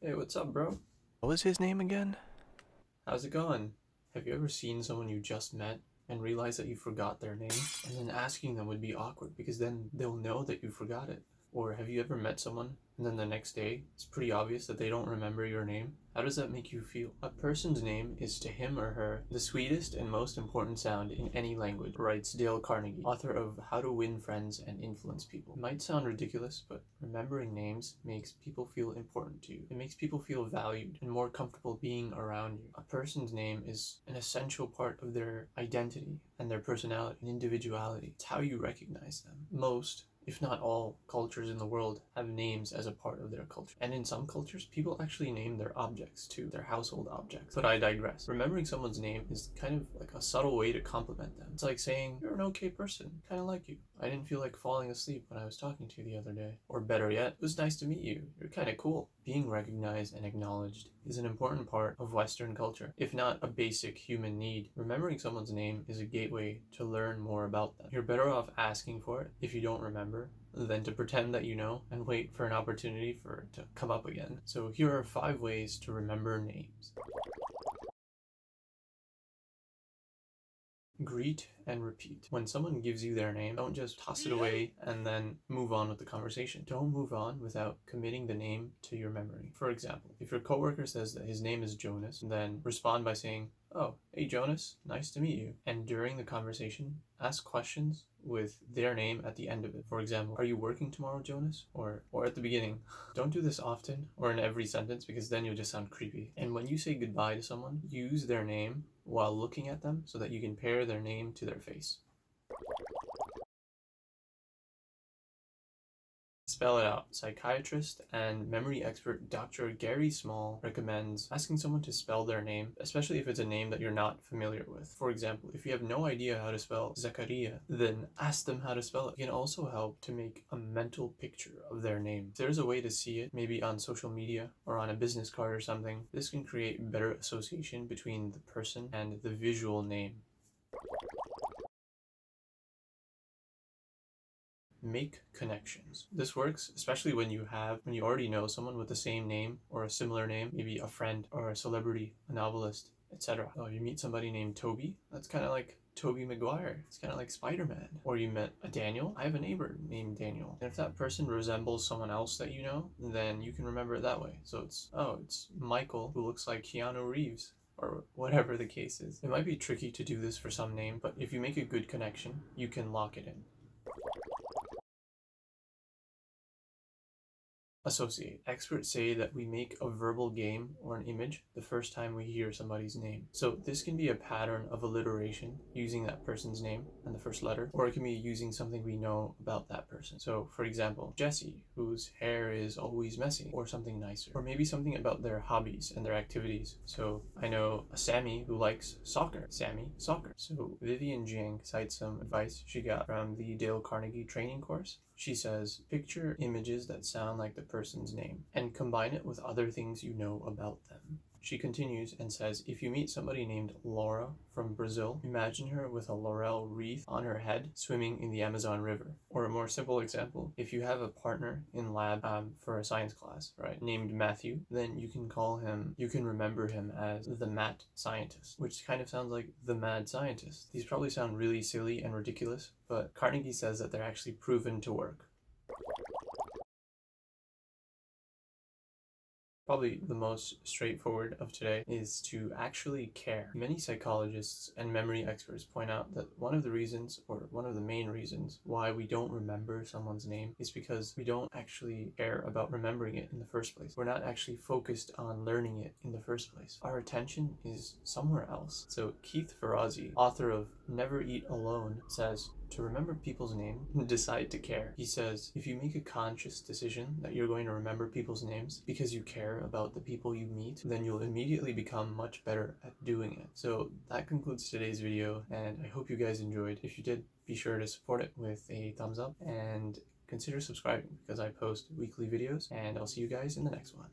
Hey, what's up, bro? What was his name again? How's it going? Have you ever seen someone you just met and realize that you forgot their name? And then asking them would be awkward because then they'll know that you forgot it. Or have you ever met someone and then the next day it's pretty obvious that they don't remember your name? How does that make you feel? A person's name is to him or her the sweetest and most important sound in any language, writes Dale Carnegie, author of How to Win Friends and Influence People. It might sound ridiculous, but remembering names makes people feel important to you. It makes people feel valued and more comfortable being around you. A person's name is an essential part of their identity and their personality and individuality. It's how you recognize them. Most, if not all, cultures in the world have names as a part of their culture. And in some cultures, people actually name their objects too, their household objects. But I digress. Remembering someone's name is kind of like a subtle way to compliment them. It's like saying, you're an okay person, kind of like you. I didn't feel like falling asleep when I was talking to you the other day. Or better yet, it was nice to meet you. You're kind of cool. Being recognized and acknowledged is an important part of Western culture, if not a basic human need. Remembering someone's name is a gateway to learn more about them. You're better off asking for it if you don't remember than to pretend that you know and wait for an opportunity for it to come up again. So here are 5 ways to remember names. Greet and repeat. When someone gives you their name, don't just toss it away and then move on with the conversation. Don't move on without committing the name to your memory. For example, if your coworker says that his name is Jonas, then respond by saying, "Oh, hey Jonas, nice to meet you." And during the conversation, ask questions with their name at the end of it. For example, "Are you working tomorrow, Jonas?" Or at the beginning. Don't do this often or in every sentence because then you'll just sound creepy. And when you say goodbye to someone, use their name while looking at them so that you can pair their name to their face. Spell it out. Psychiatrist and memory expert Dr. Gary Small recommends asking someone to spell their name, especially if it's a name that you're not familiar with. For example, if you have no idea how to spell Zakaria, then ask them how to spell it. It can also help to make a mental picture of their name. If there's a way to see it, maybe on social media or on a business card or something, this can create better association between the person and the visual name. Make connections. This works especially when you already know someone with the same name or a similar name, maybe a friend or a celebrity, a novelist, etc. Oh, you meet somebody named Toby, that's kind of like Tobey Maguire. It's kind of like Spider-Man. Or you met a Daniel. I have a neighbor named Daniel. And if that person resembles someone else that you know, then you can remember it that way. So it's Michael who looks like Keanu Reeves, or whatever the case is. It might be tricky to do this for some name, but if you make a good connection, you can lock it in. Associate. Experts say that we make a verbal game or an image the first time we hear somebody's name. So this can be a pattern of alliteration using that person's name and the first letter, or it can be using something we know about that person. So for example, Jesse, whose hair is always messy, or something nicer. Or maybe something about their hobbies and their activities. So I know a Sammy who likes soccer. Sammy, soccer. So Vivian Jiang cites some advice she got from the Dale Carnegie training course. She says, picture images that sound like the person's name and combine it with other things you know about them. She continues and says, if you meet somebody named Laura from Brazil, imagine her with a laurel wreath on her head swimming in the Amazon River. Or a more simple example, if you have a partner in lab for a science class, right, named Matthew, then you can remember him as the Matt Scientist, which kind of sounds like the Mad Scientist. These probably sound really silly and ridiculous, but Carnegie says that they're actually proven to work. Probably the most straightforward of today is to actually care. Many psychologists and memory experts point out that one of the reasons, or one of the main reasons, why we don't remember someone's name is because we don't actually care about remembering it in the first place. We're not actually focused on learning it in the first place. Our attention is somewhere else. So Keith Ferrazzi, author of Never Eat Alone, says, to remember people's name, decide to care. He says, if you make a conscious decision that you're going to remember people's names because you care about the people you meet, then you'll immediately become much better at doing it. So that concludes today's video, and I hope you guys enjoyed. If you did, be sure to support it with a thumbs up and consider subscribing because I post weekly videos, and I'll see you guys in the next one.